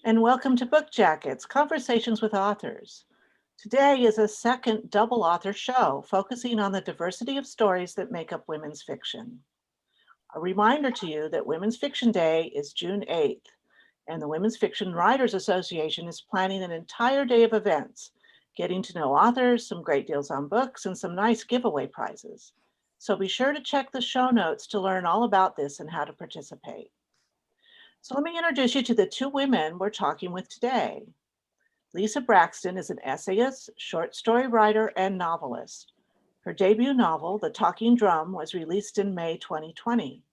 and welcome to Book Jackets, Conversations with Authors. Today is a second double author show focusing on the diversity of stories that make up women's fiction. A reminder to you that Women's Fiction Day is June 8th, and the Women's Fiction Writers Association is planning an entire day of events, getting to know authors, some great deals on books, and some nice giveaway prizes. So be sure to check the show notes to learn all about this and how to participate. So let me introduce you to the two women we're talking with today. Lisa Braxton is an essayist, short story writer, and novelist. Her debut novel, The Talking Drum, was released in May 2020.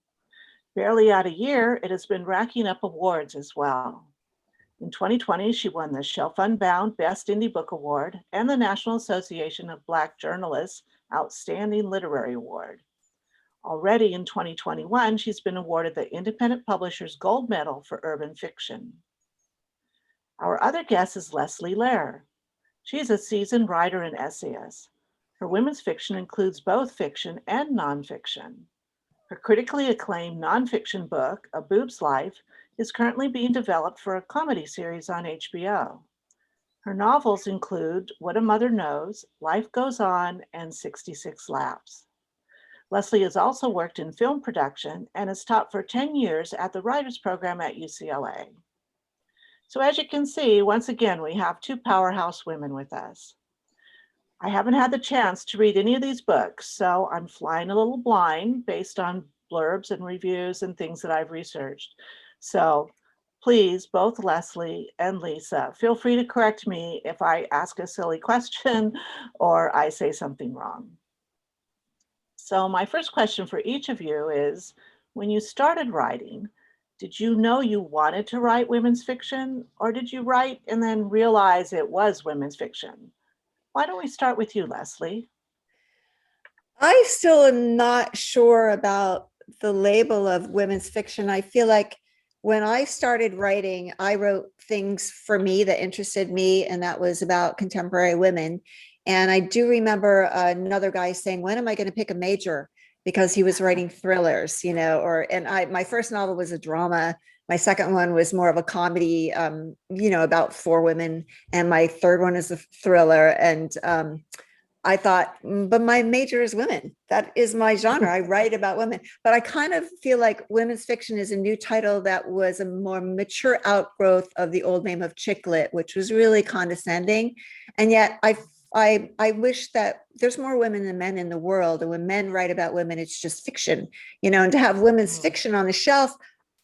Barely out a year, it has been racking up awards as well. In 2020, she won the Shelf Unbound Best Indie Book Award and the National Association of Black Journalists Outstanding Literary Award. Already in 2021, she's been awarded the Independent Publishers Gold Medal for Urban Fiction. Our other guest is Lehr. She is a seasoned writer and essayist. Her women's fiction includes both fiction and nonfiction. Her critically acclaimed nonfiction book, A Boob's Life, is currently being developed for a comedy series on HBO. Her novels include What a Mother Knows, Life Goes On, and 66 Laps. Leslie has also worked in film production and has taught for 10 years at the writers program at UCLA. So as you can see, once again, we have two powerhouse women with us. I haven't had the chance to read any of these books, so I'm flying a little blind based on blurbs and reviews and things that I've researched. So please, both Leslie and Lisa, feel free to correct me if I ask a silly question or I say something wrong. So my first question for each of you is, when you started writing, did you know you wanted to write women's fiction, or did you write and then realize it was women's fiction? Why don't we start with you, Leslie? I still am not sure about the label of women's fiction. I feel like when I started writing, I wrote things for me that interested me, and that was about contemporary women. And I do remember another guy saying, "When am I going to pick a major?" Because he was writing thrillers, my first novel was a drama. My second one was more of a comedy, about four women. And my third one is a thriller. And I thought, but my major is women. That is my genre. I write about women. But I kind of feel like women's fiction is a new title that was a more mature outgrowth of the old name of chick lit, which was really condescending. And yet I wish that there's more women than men in the world. And when men write about women, it's just fiction, and to have women's fiction on the shelf,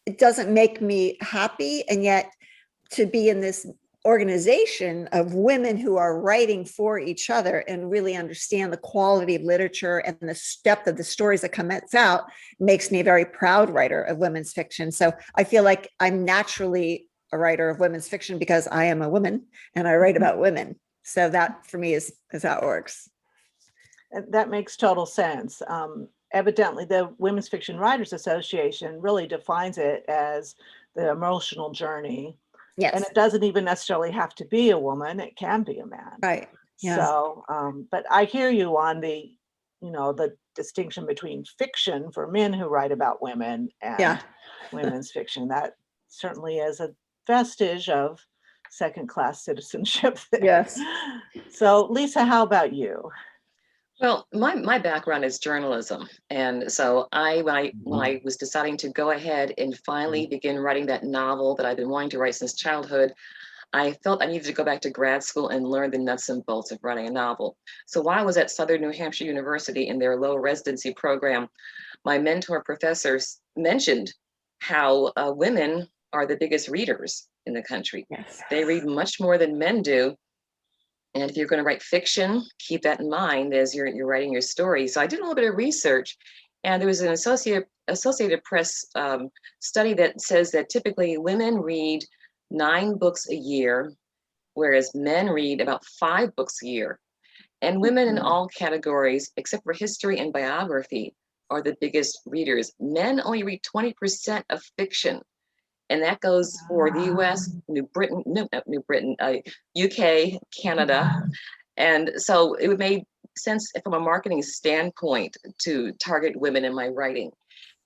it doesn't make me happy. And yet to be in this organization of women who are writing for each other and really understand the quality of literature and the depth of the stories that come out makes me a very proud writer of women's fiction. So I feel like I'm naturally a writer of women's fiction because I am a woman and I write about women. So that for me is how it works. That makes total sense. Evidently, the Women's Fiction Writers Association really defines it as the emotional journey. Yes. And it doesn't even necessarily have to be a woman, it can be a man. Right. Yeah. So, but I hear you on the distinction between fiction for men who write about women and women's fiction. That certainly is a vestige of second-class citizenship there. Yes. So, Lisa, how about you? Well, my background is journalism, and so when I was deciding to go ahead and finally begin writing that novel that I've been wanting to write since childhood, I felt I needed to go back to grad school and learn the nuts and bolts of writing a novel. So while I was at Southern New Hampshire University in their low residency program, my mentor professors mentioned how women are the biggest readers in the country. Yes. They read much more than men do. And if you're going to write fiction, keep that in mind as you're writing your story. So I did a little bit of research, and there was an Associated Press study that says that typically women read 9 books a year, whereas men read about 5 books a year. And women in all categories, except for history and biography, are the biggest readers. Men only read 20% of fiction. And that goes for the US, UK, Canada. And so it made sense from a marketing standpoint to target women in my writing.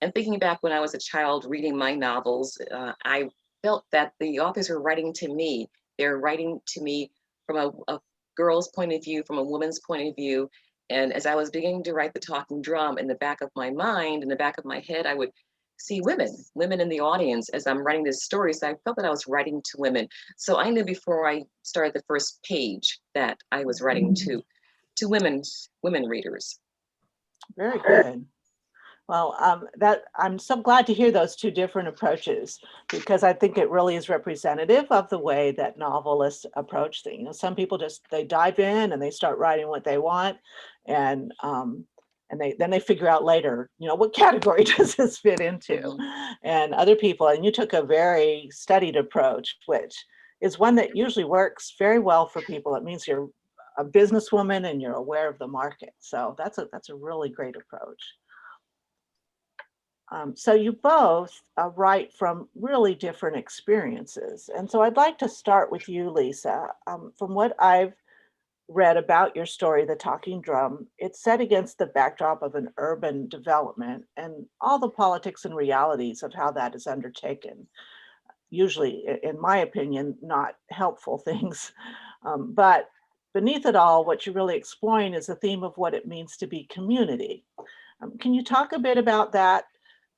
And thinking back when I was a child reading my novels, I felt that the authors were writing to me. They're writing to me from a girl's point of view, from a woman's point of view. And as I was beginning to write the talking drum, in the back of my mind, in the back of my head, I would see women in the audience as I'm writing this story. So I felt that I was writing to women. So I knew before I started the first page that I was writing to women readers. Very good. Well, that I'm so glad to hear those two different approaches, because I think it really is representative of the way that novelists approach things. You know, some people just they dive in and they start writing what they want, and they figure out later, you know, what category does this fit into? Mhm. And other people, and you took a very studied approach, which is one that usually works very well for people. It means you're a businesswoman and you're aware of the market. So that's a really great approach. So you both write from really different experiences. And so I'd like to start with you, Lisa. From what I've read about your story, The Talking Drum, it's set against the backdrop of an urban development and all the politics and realities of how that is undertaken. Usually, in my opinion, not helpful things. But beneath it all, what you're really exploring is the theme of what it means to be community. Can you talk a bit about that,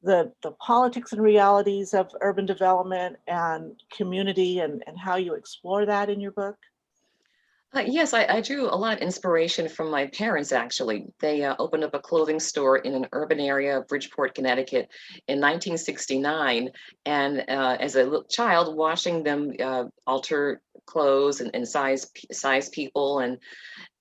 the politics and realities of urban development and community, and how you explore that in your book? Yes, I drew a lot of inspiration from my parents, actually. They opened up a clothing store in an urban area of Bridgeport, Connecticut in 1969. And as a little child, watching them alter clothes and size people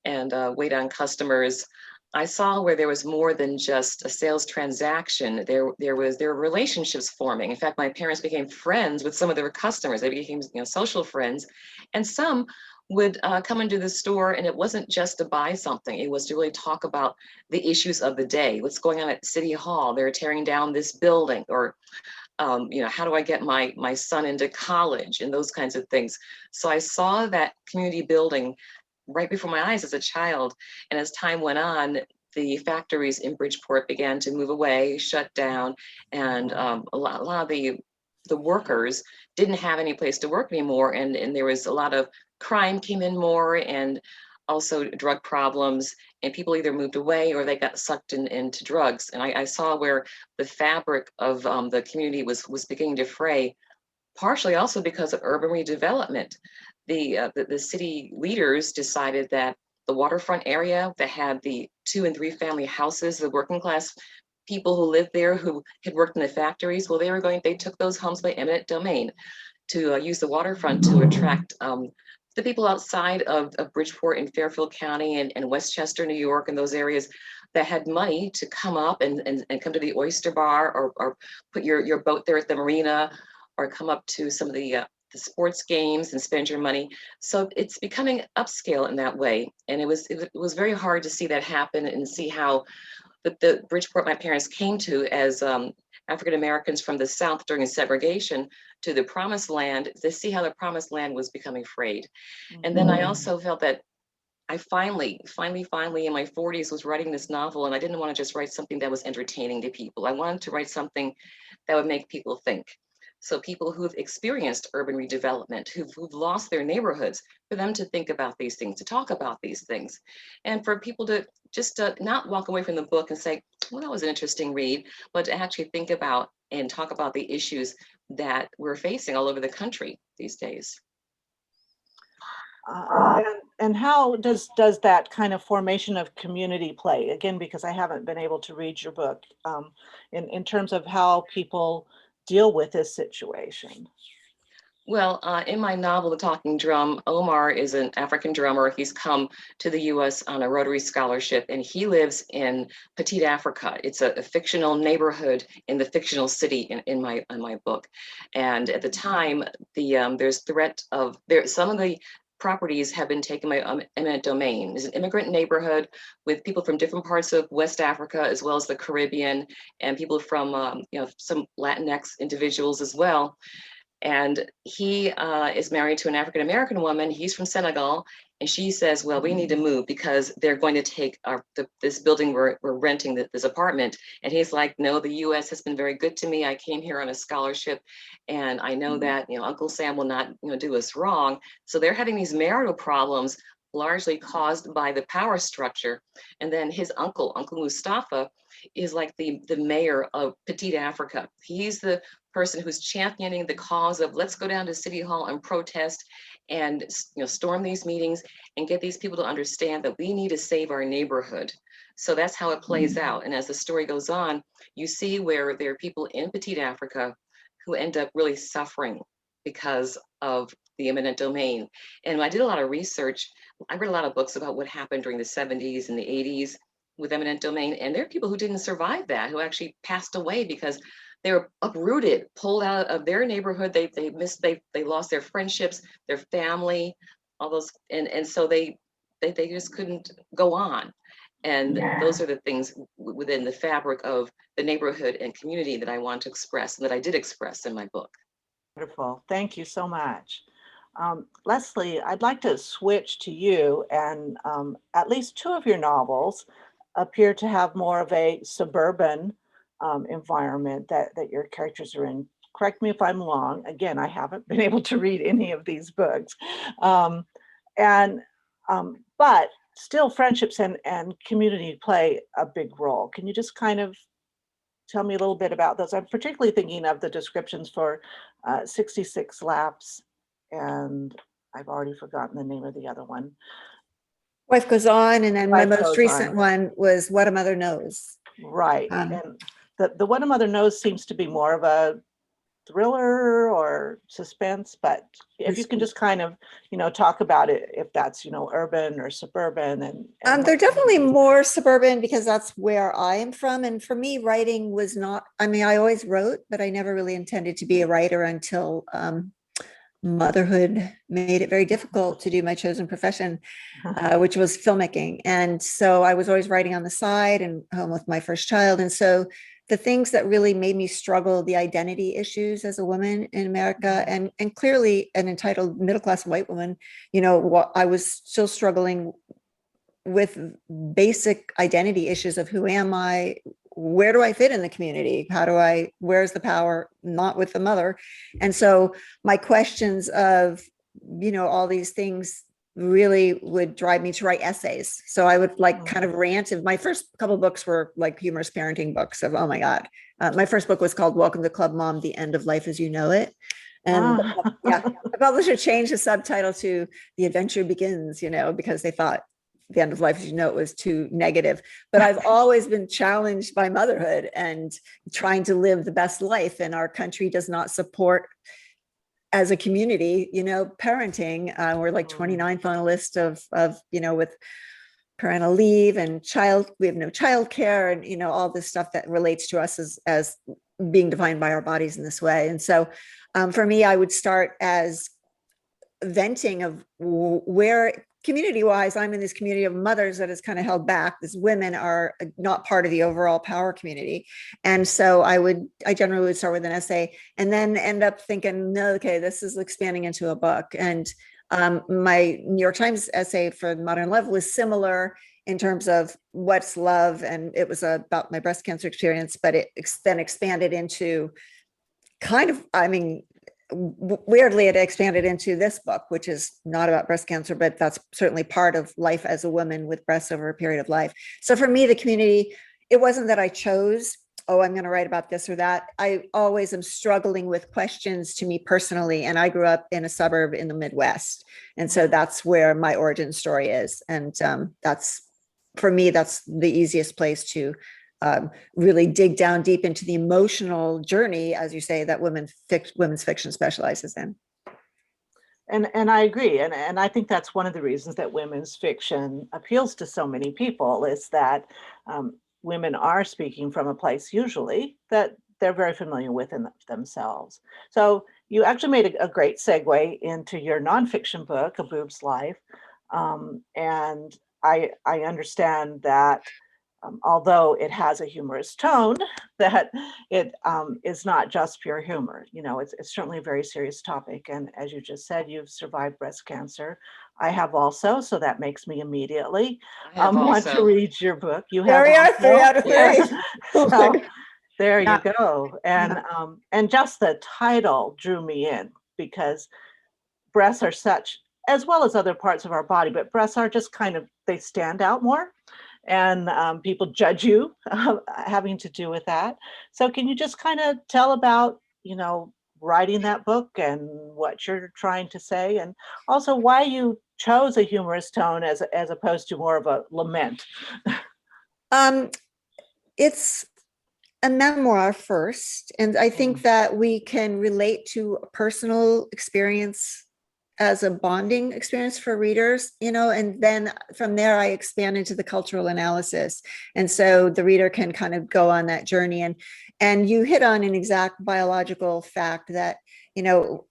and wait on customers, I saw where there was more than just a sales transaction. There were relationships forming. In fact, my parents became friends with some of their customers. They became, social friends, and some would come into the store, and it wasn't just to buy something. It was to really talk about the issues of the day. What's going on at City Hall? They're tearing down this building, or how do I get my son into college, and those kinds of things. So I saw that community building right before my eyes as a child. And as time went on, the factories in Bridgeport began to move away, shut down, and a lot of the workers didn't have any place to work anymore, and there was a lot of crime came in more, and also drug problems, and people either moved away or they got sucked into drugs. And I saw where the fabric of the community was beginning to fray, partially also because of urban redevelopment. The city leaders decided that the waterfront area that had the 2 and 3 family houses, the working class people who lived there who had worked in the factories, well, they took those homes by eminent domain to use the waterfront to attract the people outside of Bridgeport and Fairfield County and Westchester, New York, and those areas that had money to come up and come to the Oyster Bar, or put your boat there at the marina, or come up to some of the sports games and spend your money. So it's becoming upscale in that way. And it was very hard to see that happen, and see how the Bridgeport my parents came to as African Americans from the South during segregation to the Promised Land, to see how the Promised Land was becoming frayed. And then I also felt that I finally in my 40s was writing this novel, and I didn't want to just write something that was entertaining to people. I wanted to write something that would make people think. So people who've experienced urban redevelopment, who've lost their neighborhoods, for them to think about these things, to talk about these things, and for people to just not walk away from the book and say, well, that was an interesting read, but to actually think about and talk about the issues that we're facing all over the country these days. And how does that kind of formation of community play? Again, because I haven't been able to read your book, in terms of how people deal with this situation. Well, in my novel, The Talking Drum, Omar is an African drummer. He's come to the US on a Rotary scholarship, and he lives in Petite Africa. It's a fictional neighborhood in the fictional city in my book. And at the time, there's threat of some of the properties have been taken by eminent domain. It's an immigrant neighborhood with people from different parts of West Africa, as well as the Caribbean, and people from some Latinx individuals as well. And he is married to an African-American woman. He's from Senegal. And she says, well, we need to move because they're going to take this building we're renting, this apartment. And he's like, no, the US has been very good to me. I came here on a scholarship. And I know that, Uncle Sam will not, do us wrong. So they're having these marital problems largely caused by the power structure. And then his Uncle Mustafa, is like the mayor of Petite Africa. He's the person who's championing the cause of let's go down to City Hall and protest and storm these meetings and get these people to understand that we need to save our neighborhood. So that's how it plays out. And as the story goes on, you see where there are people in Petite Africa who end up really suffering because of the eminent domain. And I did a lot of research. I read a lot of books about what happened during the 70s and the 80s with eminent domain. And there are people who didn't survive that, who actually passed away because they were uprooted, pulled out of their neighborhood. They lost their friendships, their family, all those, and so they just couldn't go on. And those are the things within the fabric of the neighborhood and community that I want to express and that I did express in my book. Wonderful. Thank you so much. Leslie, I'd like to switch to you, and at least two of your novels appear to have more of a suburban environment that your characters are in. Correct me if I'm wrong. Again, I haven't been able to read any of these books. But still friendships and community play a big role. Can you just kind of tell me a little bit about those? I'm particularly thinking of the descriptions for 66 Laps, and I've already forgotten the name of the other one. Life Goes On, and then my Life most Goes recent On. one was What a Mother Knows. Right. And the What a Mother Knows seems to be more of a thriller or suspense, but if you can just kind of, talk about it, if that's, urban or suburban. And they're definitely more suburban because that's where I am from. And for me, writing was not, I always wrote, but I never really intended to be a writer until motherhood made it very difficult to do my chosen profession, which was filmmaking. And so I was always writing on the side and home with my first child. And so the things that really made me struggle, the identity issues as a woman in America, and clearly an entitled middle-class white woman, I was still struggling with basic identity issues of who am I, where do I fit in the community? Where's the power? Not with the mother. And so my questions of, all these things really would drive me to write essays. So I would kind of rant. My first couple of books were like humorous parenting books of, oh my God. My first book was called Welcome to Club Mom, The End of Life as You Know It. And the publisher changed the subtitle to The Adventure Begins, because they thought The End of Life as You Know It was too negative. But I've always been challenged by motherhood and trying to live the best life. And our country does not support, as a community, parenting. We're like 29th on a list of with parental leave and we have no child care and, all this stuff that relates to us as being defined by our bodies in this way. And so for me, I would start as venting of where community-wise, I'm in this community of mothers that is kind of held back. These women are not part of the overall power community. And so I generally would start with an essay and then end up thinking, no, okay, this is expanding into a book. And my New York Times essay for Modern Love was similar in terms of what's love. And it was about my breast cancer experience, but it then expanded into weirdly, it expanded into this book, which is not about breast cancer, but that's certainly part of life as a woman with breasts over a period of life. So for me, the community, it wasn't that I chose, I'm going to write about this or that. I always am struggling with questions to me personally. And I grew up in a suburb in the Midwest. And so that's where my origin story is. And for me, that's the easiest place to really dig down deep into the emotional journey, as you say, that women's fiction specializes in. And I agree. And I think that's one of the reasons that women's fiction appeals to so many people is that women are speaking from a place usually that they're very familiar with in themselves. So you actually made a great segue into your nonfiction book, A Boob's Life. And I understand that although it has a humorous tone, that it is not just pure humor. You know, it's certainly a very serious topic. And as you just said, you've survived breast cancer. I have also, so that makes me immediately I have want to also. read your book. You There have we are, also? 3 out of 3. Yes. Oh my So God. there you Yeah. go. And just the title drew me in, because breasts are such, as well as other parts of our body, but breasts are just kind of, they stand out more, and people judge you having to do with that. So can you just kind of tell about, you know, writing that book and what you're trying to say, and also why you chose a humorous tone as opposed to more of a lament? It's a memoir first, and I think that we can relate to a personal experience as a bonding experience for readers, you know, and then from there I expand into the cultural analysis, and so the reader can kind of go on that journey. And you hit on an exact biological fact that, you know,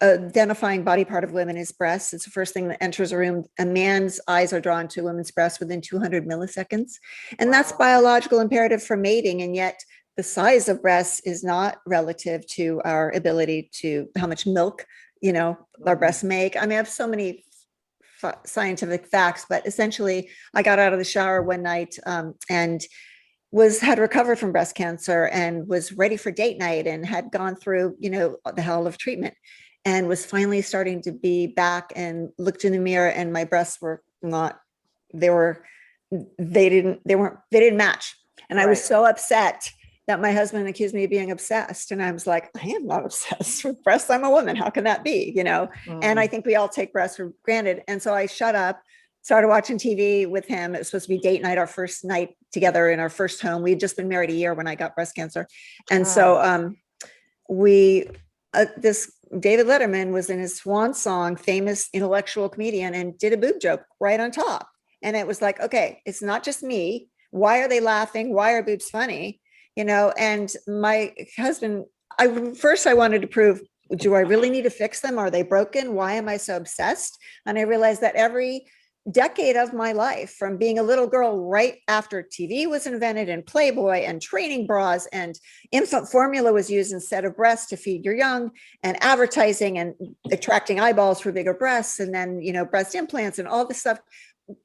identifying body part of women is breasts. It's the first thing that enters a room. A man's eyes are drawn to a woman's breast within 200 milliseconds. And that's biological imperative for mating. And yet the size of breasts is not relative to our ability to how much milk, you know, our breasts make. I mean, I have so many scientific facts, but essentially I got out of the shower one night and had recovered from breast cancer and was ready for date night and had gone through, you know, the hell of treatment, and was finally starting to be back, and looked in the mirror, and my breasts were not, they didn't match. And I was so upset that my husband accused me of being obsessed. And I was like, I am not obsessed with breasts. I'm a woman. How can that be? You know? And I think we all take breasts for granted. And so I shut up, started watching TV with him. It was supposed to be date night, our first night together in our first home. We had just been married a year when I got breast cancer. And so this David Letterman was in his swan song, famous intellectual comedian, and did a boob joke right on top. And it was like, okay, it's not just me. Why are they laughing? Why are boobs funny? You know, and my husband, I wanted to prove, do I really need to fix them? Are they broken? Why am I so obsessed? And I realized that every decade of my life, from being a little girl right after TV was invented and Playboy and training bras and infant formula was used instead of breasts to feed your young, and advertising and attracting eyeballs for bigger breasts, and then, you know, breast implants and all this stuff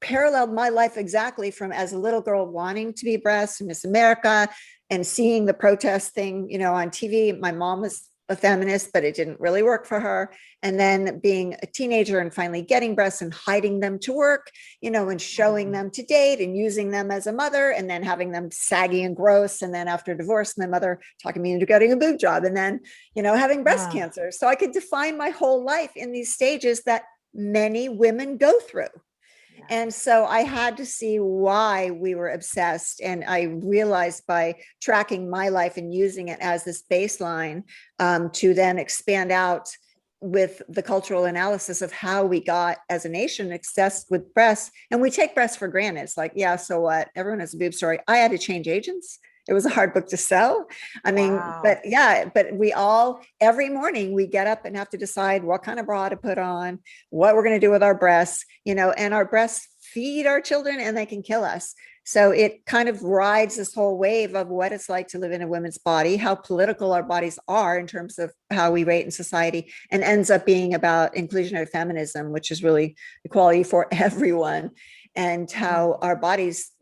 paralleled my life exactly, from as a little girl wanting to be breast and Miss America and seeing the protest thing, you know, on TV. My mom was a feminist, but it didn't really work for her. And then being a teenager and finally getting breasts and hiding them to work, you know, and showing them to date and using them as a mother, and then having them saggy and gross. And then after divorce, my mother talking me into getting a boob job, and then, you know, having breast cancer. So I could define my whole life in these stages that many women go through. And so I had to see why we were obsessed. And I realized by tracking my life and using it as this baseline to then expand out with the cultural analysis of how we got as a nation obsessed with breasts. And we take breasts for granted. It's like, yeah, so what? Everyone has a boob story. I had to change agents. It was a hard book to sell. I mean, but yeah, but we all, every morning we get up and have to decide what kind of bra to put on, what we're going to do with our breasts, you know, and our breasts feed our children and they can kill us. So it kind of rides this whole wave of what it's like to live in a woman's body, how political our bodies are in terms of how we rate in society, and ends up being about inclusionary feminism, which is really equality for everyone, and how our bodies,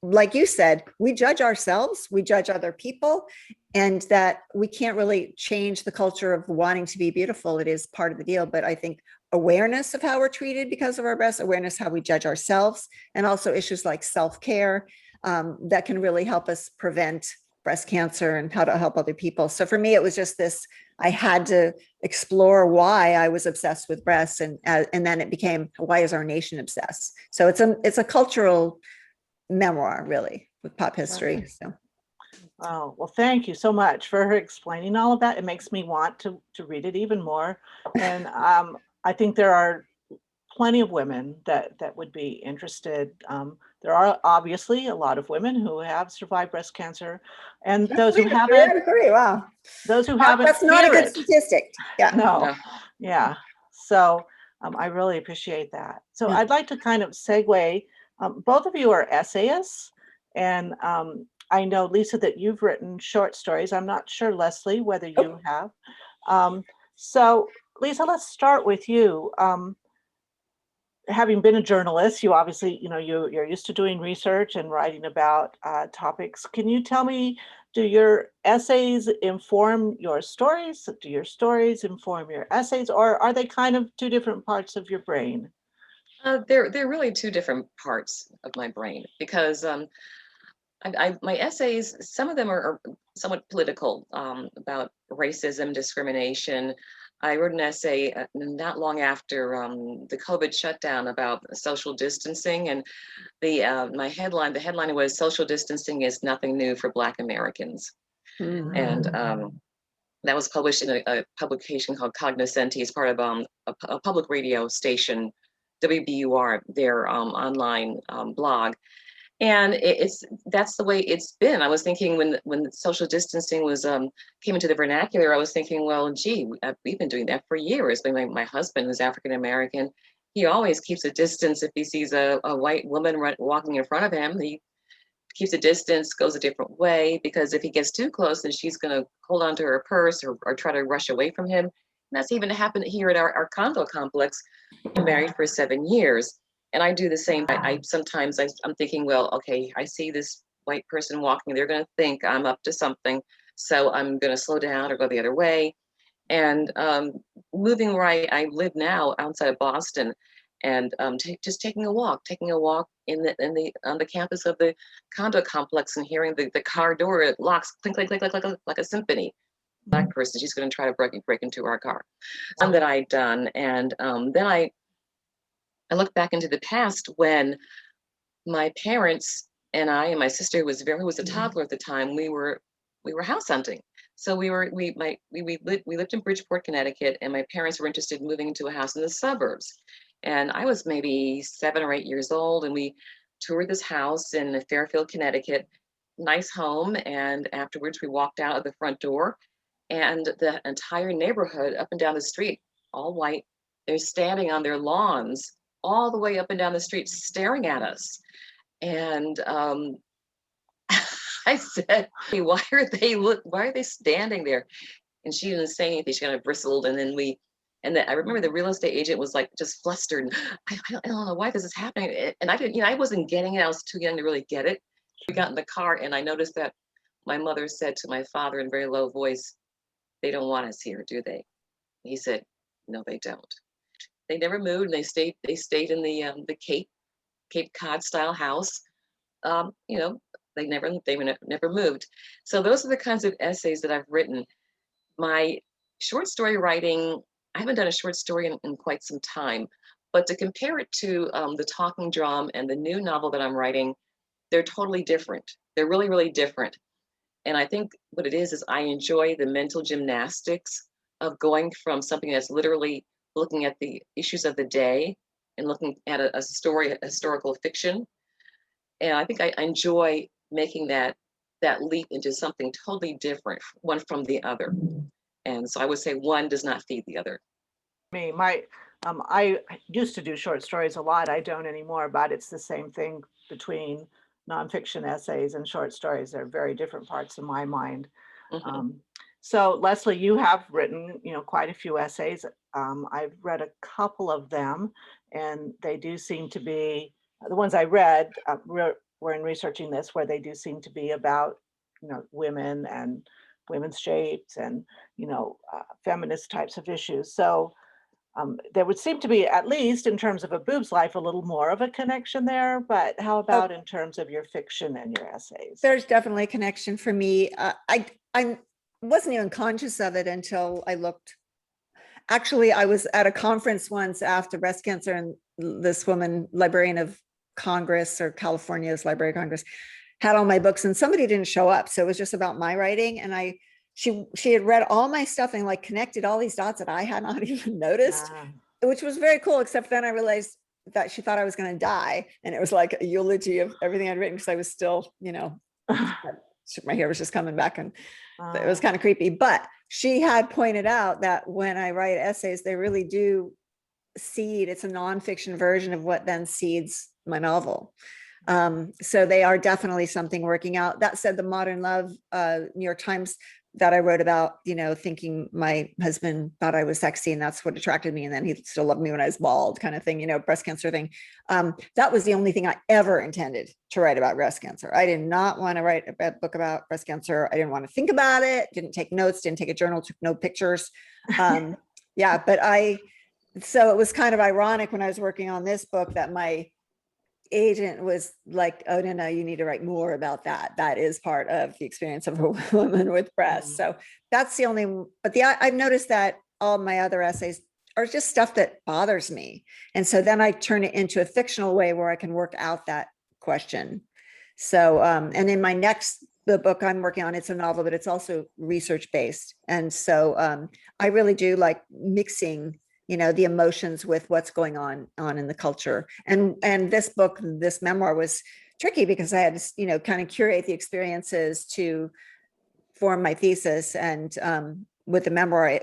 like you said, we judge ourselves, we judge other people, and that we can't really change the culture of wanting to be beautiful. It is part of the deal. But I think awareness of how we're treated because of our breasts, awareness how we judge ourselves, and also issues like self-care that can really help us prevent breast cancer and how to help other people. So for me, it was just this, I had to explore why I was obsessed with breasts, and then it became, why is our nation obsessed? So it's a cultural memoir, really, with pop history. So. Oh, well, thank you so much for explaining all of that. It makes me want to read it even more. And I think there are plenty of women that would be interested. There are obviously a lot of women who have survived breast cancer, and those who haven't. Wow. Those who haven't. That's not a good statistic. Yeah. No. Yeah. So I really appreciate that. So I'd like to kind of segue. Both of you are essayists, And I know, Lisa, that you've written short stories. I'm not sure, Leslie, whether you have. So, Lisa, let's start with you. Having been a journalist, you obviously, you're used to doing research and writing about topics. Can you tell me, do your essays inform your stories? Do your stories inform your essays, or are they kind of two different parts of your brain? They're really two different parts of my brain because my essays, some of them are somewhat political, about racism, discrimination. I wrote an essay not long after the COVID shutdown about social distancing, and the headline was "Social distancing is nothing new for Black Americans," and that was published in a publication called Cognoscenti as part of a public radio station, WBUR, their online blog. And that's the way it's been. I was thinking when social distancing was came into the vernacular, I was thinking, well, gee, we've been doing that for years. My husband is African American. He always keeps a distance if he sees a white woman walking in front of him. He keeps a distance, goes a different way, because if he gets too close, then she's going to hold on to her purse or try to rush away from him. And that's even happened here at our condo complex. Been married for 7 years. And I do the same. Sometimes I'm thinking, well, okay, I see this white person walking. They're going to think I'm up to something. So I'm going to slow down or go the other way. And moving where I live now outside of Boston, and just taking a walk on the campus of the condo complex and hearing the car door, it locks, clink, clink, clink, clink, clink, like a symphony. Black person, she's going to try to break into our car. Some that I'd done. And then I look back into the past when my parents and I and my sister, who was a toddler at the time, we were house hunting. So we lived in Bridgeport, Connecticut, and my parents were interested in moving into a house in the suburbs. And I was maybe 7 or 8 years old, and we toured this house in Fairfield, Connecticut. Nice home. And afterwards, we walked out of the front door, and the entire neighborhood up and down the street, all white, they're standing on their lawns all the way up and down the street staring at us. And I said, hey, why are they standing there? And she didn't say anything. She kind of bristled. And then I remember the real estate agent was like just flustered. I don't know why this is happening. And I didn't, I wasn't getting it. I was too young to really get it. We got in the car, and I noticed that my mother said to my father in a very low voice, "They don't want us here, do they?" He said, "No, they don't." They never moved. And they stayed in the Cape Cod style house. They never moved. So those are the kinds of essays that I've written. My short story writing, I haven't done a short story in quite some time, but to compare it to the talking drum and the new novel that I'm writing, they're totally different. They're really, really different. And I think what it is I enjoy the mental gymnastics of going from something that's literally looking at the issues of the day and looking at a historical fiction. And I think I enjoy making that leap into something totally different, one from the other. And so I would say one does not feed the other. I used to do short stories a lot. I don't anymore, but it's the same thing between nonfiction essays and short stories. They're very different parts of my mind. So Leslie, you have written, quite a few essays. I've read a couple of them, and they do seem to be, the ones I read were in researching this, where they do seem to be about, women and women's shapes and, feminist types of issues. So there would seem to be, at least in terms of a boob's life, a little more of a connection there. But how about in terms of your fiction and your essays? There's definitely a connection for me. I wasn't even conscious of it until I looked. Actually, I was at a conference once after breast cancer, and this woman, Librarian of Congress, or California's Library of Congress, had all my books, and somebody didn't show up. So it was just about my writing. And she had read all my stuff and like connected all these dots that I had not even noticed, which was very cool. Except then I realized that she thought I was going to die. And it was like a eulogy of everything I'd written, because I was still, my hair was just coming back, and it was kind of creepy. But she had pointed out that when I write essays, they really do seed. It's a nonfiction version of what then seeds my novel. So they are definitely something working out. That said, the Modern Love, New York Times that I wrote about, thinking my husband thought I was sexy and that's what attracted me. And then he still loved me when I was bald, kind of thing, breast cancer thing. That was the only thing I ever intended to write about breast cancer. I did not want to write a book about breast cancer. I didn't want to think about it, didn't take notes, didn't take a journal, took no pictures. Yeah, so it was kind of ironic when I was working on this book that my agent was like, oh, no, you need to write more about that. That is part of the experience of a woman with breasts. So that's the only, but I've noticed that all my other essays are just stuff that bothers me. And so then I turn it into a fictional way where I can work out that question. So, and in my the book I'm working on, it's a novel, but it's also research based. And so I really do like mixing the emotions with what's going on in the culture. And this memoir was tricky because I had to, kind of curate the experiences to form my thesis. And with the memoir,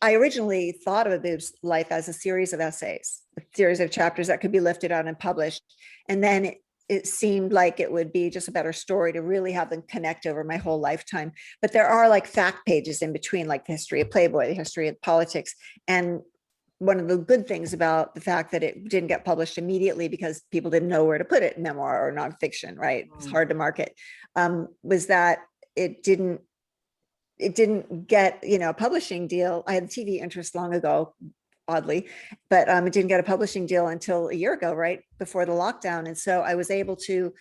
I originally thought of Aboob's life as a series of essays, a series of chapters that could be lifted out and published. And then it seemed like it would be just a better story to really have them connect over my whole lifetime. But there are like fact pages in between, like the history of Playboy, the history of politics. And one of the good things about the fact that it didn't get published immediately because people didn't know where to put it, memoir or nonfiction, right? It's hard to market, was that it didn't get, a publishing deal. I had a TV interest long ago, oddly, but it didn't get a publishing deal until a year ago, right before the lockdown. And so I was able to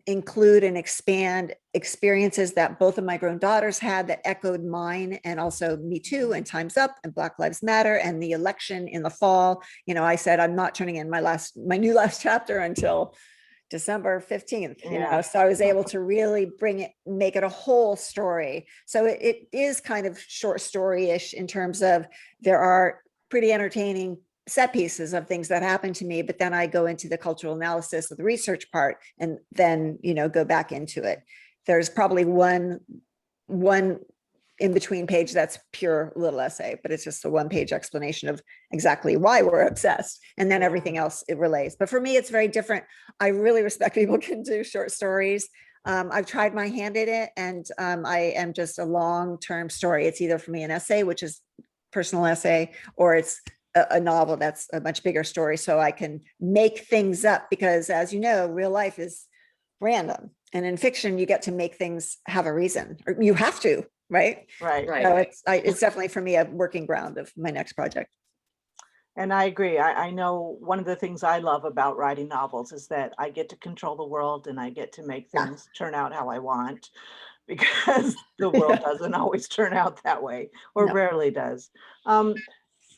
include and expand experiences that both of my grown daughters had that echoed mine, and also Me Too and Time's Up and Black Lives Matter and the election in the fall. I said, I'm not turning in my new last chapter until December 15th, so I was able to really make it a whole story. So it is kind of short story-ish in terms of there are pretty entertaining set pieces of things that happened to me, but then I go into the cultural analysis of the research part and then, go back into it. There's probably one in between page that's pure little essay, but it's just a 1-page explanation of exactly why we're obsessed. And then everything else it relates. But for me, it's very different. I really respect people who can do short stories. I've tried my hand at it, and I am just a long-term story. It's either for me an essay, which is personal essay, or it's a novel that's a much bigger story, so I can make things up, because as you know, real life is random, and in fiction you get to make things have a reason, or you have to, right? Right. So it's definitely for me a working ground of my next project. And I agree. I know one of the things I love about writing novels is that I get to control the world and I get to make things turn out how I want, because the world doesn't always turn out that way, or rarely does.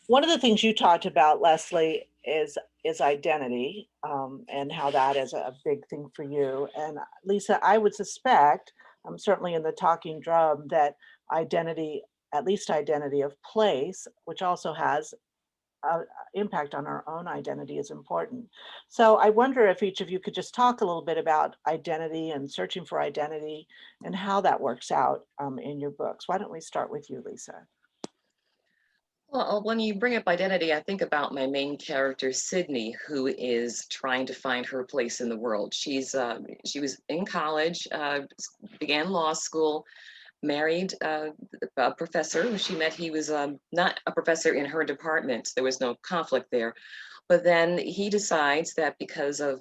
One of the things you talked about, Leslie, is identity, and how that is a big thing for you. And Lisa, I would suspect, certainly in the Talking Drum, that identity, at least identity of place, which also has impact on our own identity, is important. So I wonder if each of you could just talk a little bit about identity and searching for identity and how that works out in your books. Why don't we start with you, Lisa? Well, when you bring up identity, I think about my main character, Sydney, who is trying to find her place in the world. She was in college, began law school, married a professor who she met. He was not a professor in her department. There was no conflict there. But then he decides that because of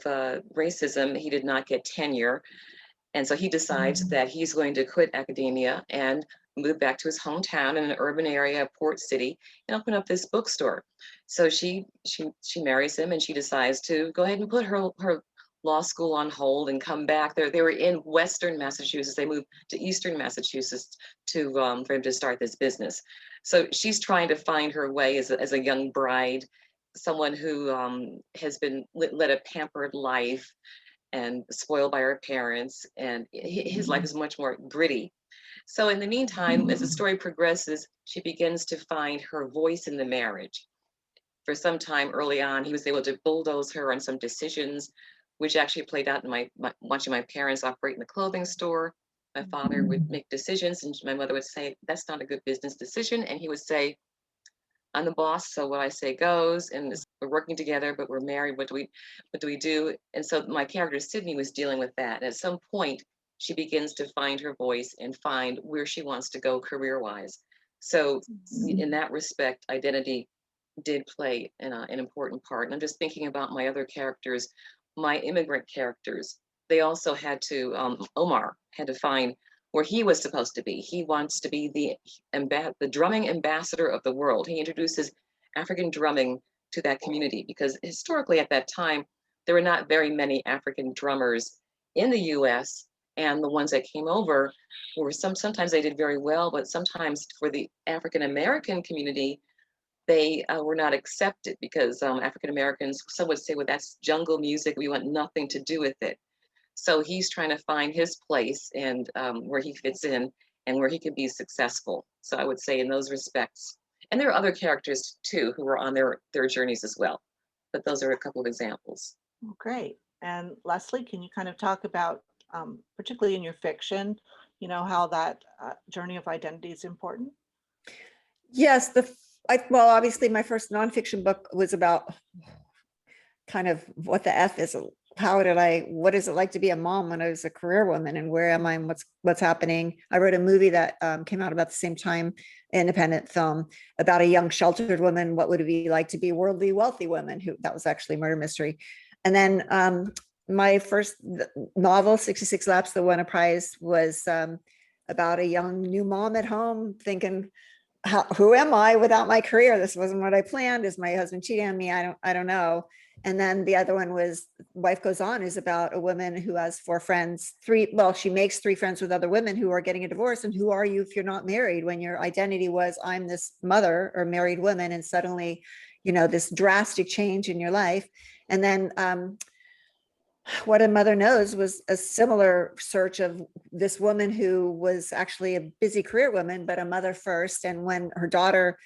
racism, he did not get tenure. And so he decides that he's going to quit academia and move back to his hometown in an urban area, Port City, and open up this bookstore. So she marries him, and she decides to go ahead and put her law school on hold and come back. They were in Western Massachusetts. They moved to Eastern Massachusetts for him to start this business. So she's trying to find her way as a young bride, someone who has been led a pampered life and spoiled by her parents, and his life is much more gritty. So in the meantime, as the story progresses, she begins to find her voice in the marriage. For some time early on, he was able to bulldoze her on some decisions, which actually played out in my watching my parents operate in the clothing store. My father would make decisions, and my mother would say, "That's not a good business decision," and he would say, I'm the boss, so what I say goes, and we're working together, but we're married. What do we do? And so my character Sydney was dealing with that. And at some point, she begins to find her voice and find where she wants to go career-wise. So in that respect, identity did play an important part. And I'm just thinking about my other characters, my immigrant characters. They also had to, Omar had to find where he was supposed to be. He wants to be the drumming ambassador of the world. He introduces African drumming to that community because historically at that time, there were not very many African drummers in the US. And the ones that came over were sometimes they did very well, but sometimes for the African American community, they were not accepted because African Americans, some would say, well, that's jungle music. We want nothing to do with it. So he's trying to find his place and where he fits in and where he can be successful. So I would say in those respects. And there are other characters too who were on their journeys as well. But those are a couple of examples. Oh, great. And Leslie, can you kind of talk about, particularly in your fiction, how that journey of identity is important? Yes, well, obviously my first nonfiction book was about kind of what the F is, what is it like to be a mom when I was a career woman, and where am I and what's happening. I wrote a movie that came out about the same time, independent film, about a young sheltered woman. What would it be like to be a worldly wealthy woman? That was actually a murder mystery. And then my first novel, 66 Laps, that won a prize, was about a young new mom at home thinking, who am I without my career? This wasn't what I planned. Is my husband cheating on me? I don't know. And then the other one was Life Goes On, is about a woman who has 4 friends, she makes 3 friends with other women who are getting a divorce. And who are you if you're not married, when your identity was, I'm this mother or married woman, and suddenly, this drastic change in your life. And then What a Mother Knows was a similar search of this woman who was actually a busy career woman, but a mother first. And when her daughter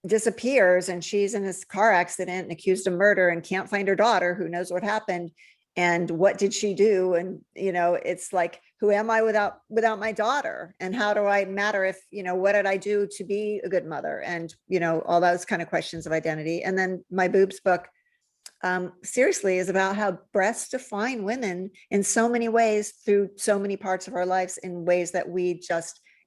disappears and she's in this car accident and accused of murder and can't find her daughter, who knows what happened and what did she do? And, it's like, who am I without my daughter? And how do I matter if, what did I do to be a good mother? And, all those kind of questions of identity. And then my boobs book, seriously, is about how breasts define women in so many ways through so many parts of our lives, in ways that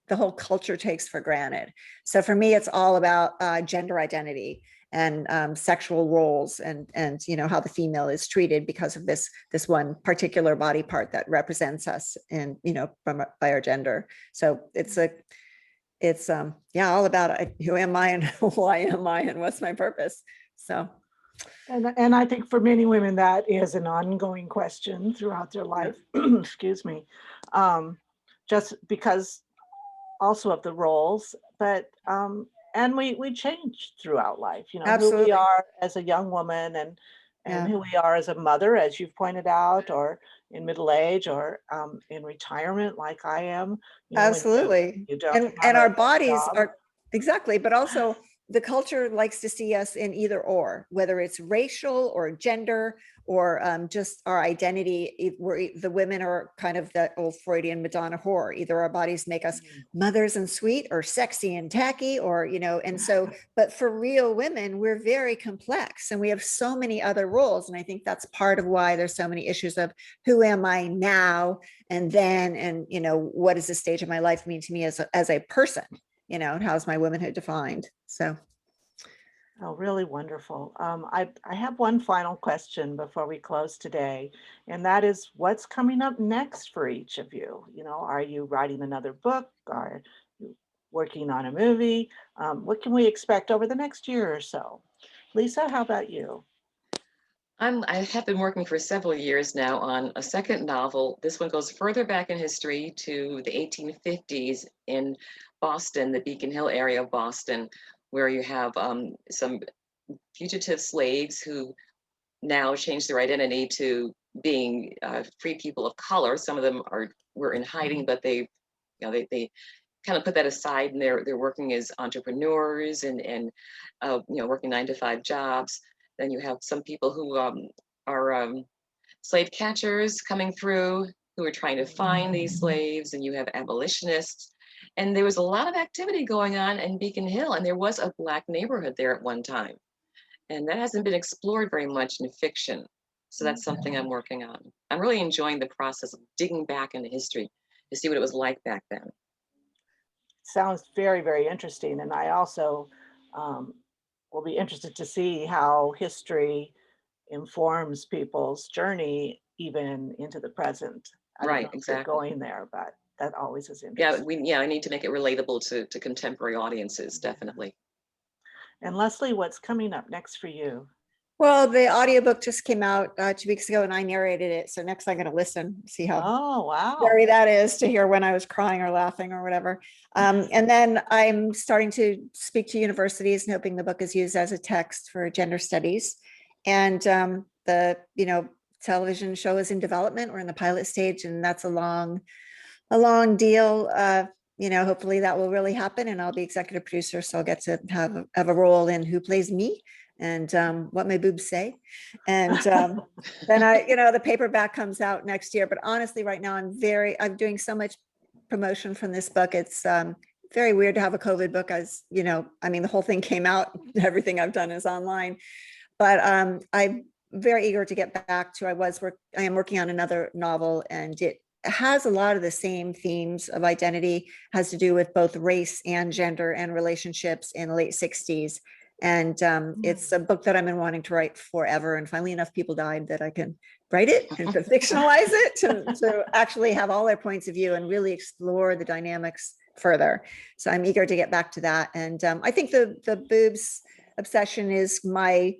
the whole culture takes for granted. So for me, it's all about gender identity and sexual roles, and how the female is treated because of this one particular body part that represents us, and by our gender. So it's all about who am I and why am I and what's my purpose. So. And I think for many women, that is an ongoing question throughout their life. Excuse me. Just because also of the roles, but and we change throughout life, who we Absolutely. are as a young woman, and who we are as a mother, as you've pointed out, or in middle age, or in retirement, like I am. Absolutely. You don't And have our a bodies job. are, exactly, but also the culture likes to see us in either or, whether it's racial or gender or just our identity. The women are kind of that old Freudian Madonna whore. Either our bodies make us mothers and sweet, or sexy and tacky, or, and so, but for real women, we're very complex and we have so many other roles. And I think that's part of why there's so many issues of who am I now and then, and, what does this stage of my life mean to me as a person? And how's my womanhood defined? So. Oh, really wonderful. I have one final question before we close today, and that is, what's coming up next for each of you? Are you writing another book? Are you working on a movie? What can we expect over the next year or so? Lisa, how about you? I have been working for several years now on a second novel. This one goes further back in history to the 1850s in Boston, the Beacon Hill area of Boston, where you have some fugitive slaves who now change their identity to being free people of color. Some of them were in hiding, but they kind of put that aside, and they're working as entrepreneurs and working 9-to-5 jobs. Then you have some people who are slave catchers coming through, who are trying to find these slaves, and you have abolitionists, And there was a lot of activity going on in Beacon Hill, and there was a Black neighborhood there at one time. And that hasn't been explored very much in fiction. So that's something I'm working on. I'm really enjoying the process of digging back into history to see what it was like back then. Sounds very, very interesting. And I also um, will be interested to see how history informs people's journey even into the present. I don't Right, know if you're exactly. going there, but that always is Yeah, interesting. I need to make it relatable to contemporary audiences, definitely. And Leslie, what's coming up next for you? Well, the audiobook just came out 2 weeks ago and I narrated it. So next I'm going to listen, see how Oh, wow. scary that is to hear when I was crying or laughing or whatever. And then I'm starting to speak to universities and hoping the book is used as a text for gender studies. And the, television show is in development. We're in the pilot stage, and that's a long deal. Hopefully that will really happen, and I'll be executive producer, so I'll get to have a role in who plays me and what my boobs say. And then the paperback comes out next year. But honestly, right now I'm doing so much promotion from this book. It's very weird to have a COVID book, as the whole thing came out. Everything I've done is online. But I'm very eager to get back to. I am working on another novel, and it has a lot of the same themes of identity, has to do with both race and gender and relationships in the late 60s. And it's a book that I've been wanting to write forever. And finally enough people died that I can write it and fictionalize it to actually have all their points of view and really explore the dynamics further. So I'm eager to get back to that. And I think the boobs obsession is my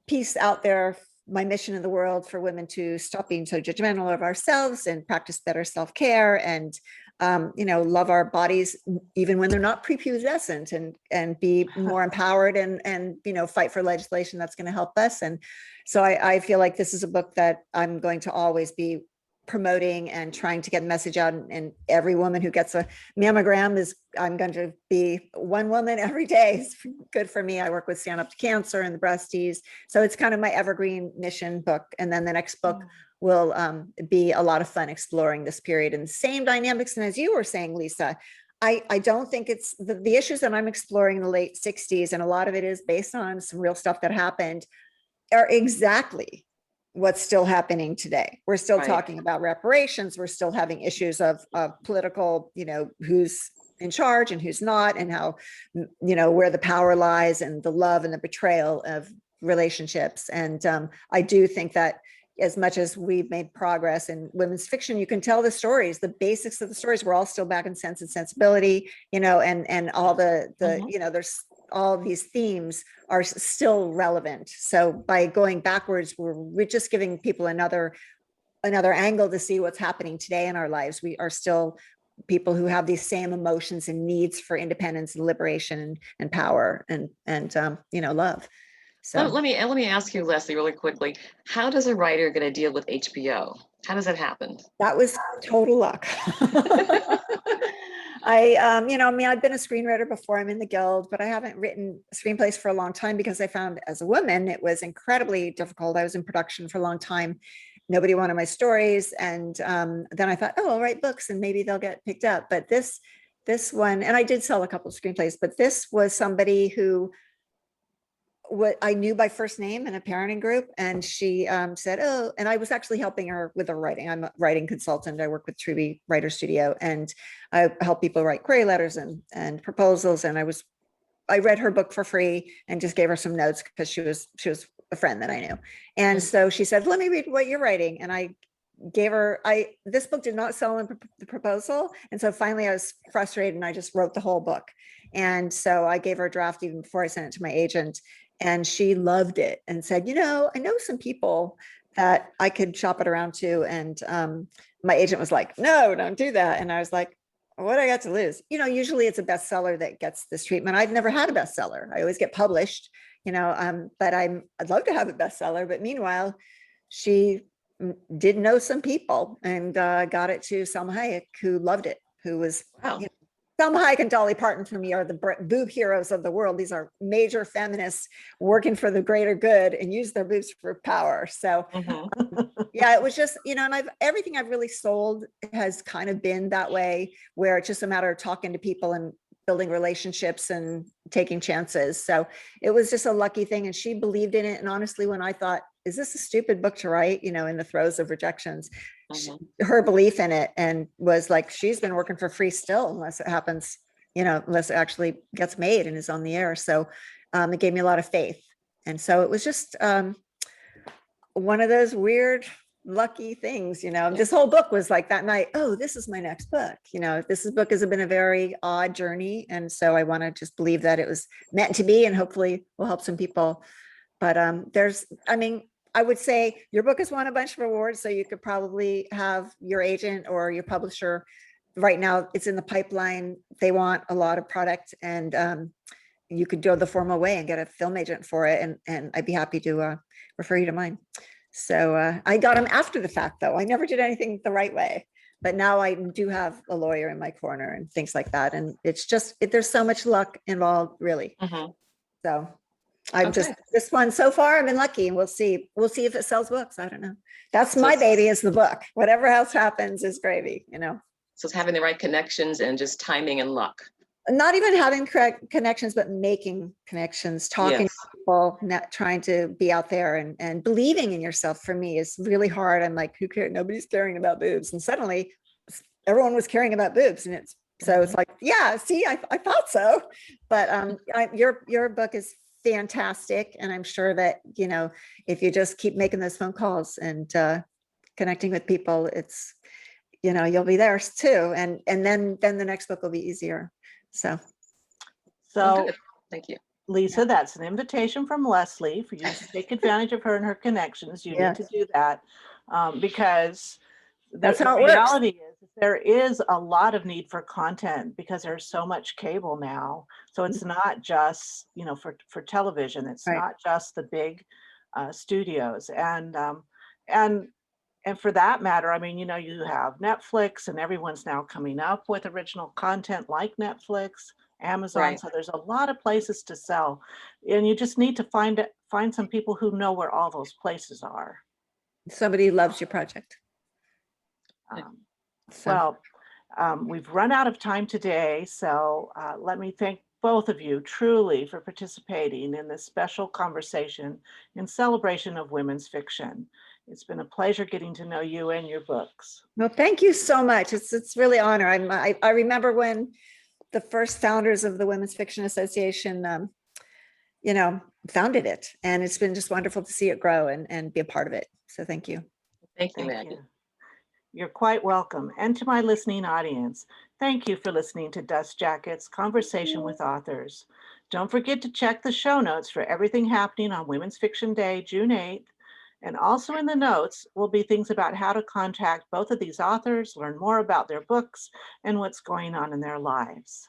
piece out there, my mission in the world for women to stop being so judgmental of ourselves and practice better self-care and love our bodies even when they're not prepubescent, and be more empowered and fight for legislation that's going to help us. And so I feel like this is a book that I'm going to always be promoting and trying to get the message out. And every woman who gets a mammogram I'm going to be one woman every day. It's good for me. I work with Stand Up to Cancer and the Breasties. So it's kind of my evergreen mission book. And then the next book will be a lot of fun exploring this period and the same dynamics. And as you were saying, Lisa, I don't think it's the issues that I'm exploring in the late 60s, and a lot of it is based on some real stuff that happened, are exactly what's still happening today. We're still talking about reparations. We're still having issues of political, who's in charge and who's not, and how, where the power lies, and the love and the betrayal of relationships. And I do think that as much as we've made progress in women's fiction, you can tell the stories, the basics of the stories. We're all still back in Sense and Sensibility, and all the there's all these themes are still relevant. So by going backwards, we're just giving people another angle to see what's happening today in our lives. We are still people who have these same emotions and needs for independence and liberation and power and love. So let me ask you, Leslie, really quickly. How does a writer get a deal with HBO? How does that happen? That was total luck. I've been a screenwriter before. I'm in the Guild, but I haven't written screenplays for a long time because I found as a woman, it was incredibly difficult. I was in production for a long time. Nobody wanted my stories. And then I thought, I'll write books and maybe they'll get picked up. But this one, and I did sell a couple of screenplays, but this was somebody who what I knew by first name in a parenting group. And she said, and I was actually helping her with her writing. I'm a writing consultant. I work with Truby Writer Studio, and I help people write query letters and proposals. And I read her book for free and just gave her some notes because she was a friend that I knew. And so she said, let me read what you're writing. And I gave her, this book did not sell in the proposal. And so finally I was frustrated and I just wrote the whole book. And so I gave her a draft even before I sent it to my agent. And she loved it and said, I know some people that I could shop it around to. And my agent was like, no, don't do that. And I was like, what I got to lose? Usually it's a bestseller that gets this treatment. I've never had a bestseller. I always get published, but I'd love to have a bestseller. But meanwhile, she did know some people and got it to Salma Hayek, who loved it, who was, wow. Salma Hayek and Dolly Parton for me are the boob heroes of the world. These are major feminists working for the greater good and use their boobs for power. So yeah, it was just, you know, and everything I've really sold has kind of been that way, where it's just a matter of talking to people and building relationships and taking chances. So it was just a lucky thing. And she believed in it. And honestly, when I thought, is this a stupid book to write, you know, in the throes of rejections, her belief in it, and was like, she's been working for free still, unless it happens, you know, unless it actually gets made and is on the air. So it gave me a lot of faith. And so it was just one of those weird, lucky things, you know. This whole book was like that night, oh, this is my next book. You know, this book has been a very odd journey. And so I want to just believe that it was meant to be, and hopefully will help some people. But I mean, I would say your book has won a bunch of awards, so you could probably have your agent or your publisher. Right now, it's in the pipeline. They want a lot of product, and you could go the formal way and get a film agent for it. And I'd be happy to refer you to mine. So I got them after the fact, though. I never did anything the right way. But now I do have a lawyer in my corner and things like that. And it's just, there's so much luck involved, really. So I'm just, this one so far, I've been lucky, and we'll see. We'll see if it sells books. I don't know. That's my baby, is the book. Whatever else happens is gravy, you know. So it's having the right connections and just timing and luck. Not even having correct connections, but making connections, talking to people, not trying to be out there and believing in yourself. For me, is really hard. I'm like, who cares? Nobody's caring about boobs. And suddenly everyone was caring about boobs. And it's like, yeah, see, I thought so. But your book is fantastic. And I'm sure that, you know, if you just keep making those phone calls and connecting with people, it's, you know, you'll be there too. And then the next book will be easier. So thank you, Lisa. That's an invitation from Leslie for you to take advantage of her and her connections. You need to do that because that's the how it reality works. is there is a lot of need for content because there's so much cable now. So it's not just, you know, for television. It's not just the big studios, and for that matter, I mean, you know, you have Netflix, and everyone's now coming up with original content like Netflix, Amazon. So there's a lot of places to sell, and you just need to find some people who know where all those places are. Somebody loves your project. Well, we've run out of time today, so let me thank both of you truly for participating in this special conversation in celebration of women's fiction. It's been a pleasure getting to know you and your books. Well, thank you so much. It's really an honor. I remember when the first founders of the Women's Fiction Association, you know, founded it, and it's been just wonderful to see it grow and be a part of it. So thank you. Thank you, Maggie. You're quite welcome. And to my listening audience, thank you for listening to Dust Jackets Conversation with Authors. Don't forget to check the show notes for everything happening on Women's Fiction Day, June 8th. And also in the notes will be things about how to contact both of these authors, learn more about their books, and what's going on in their lives.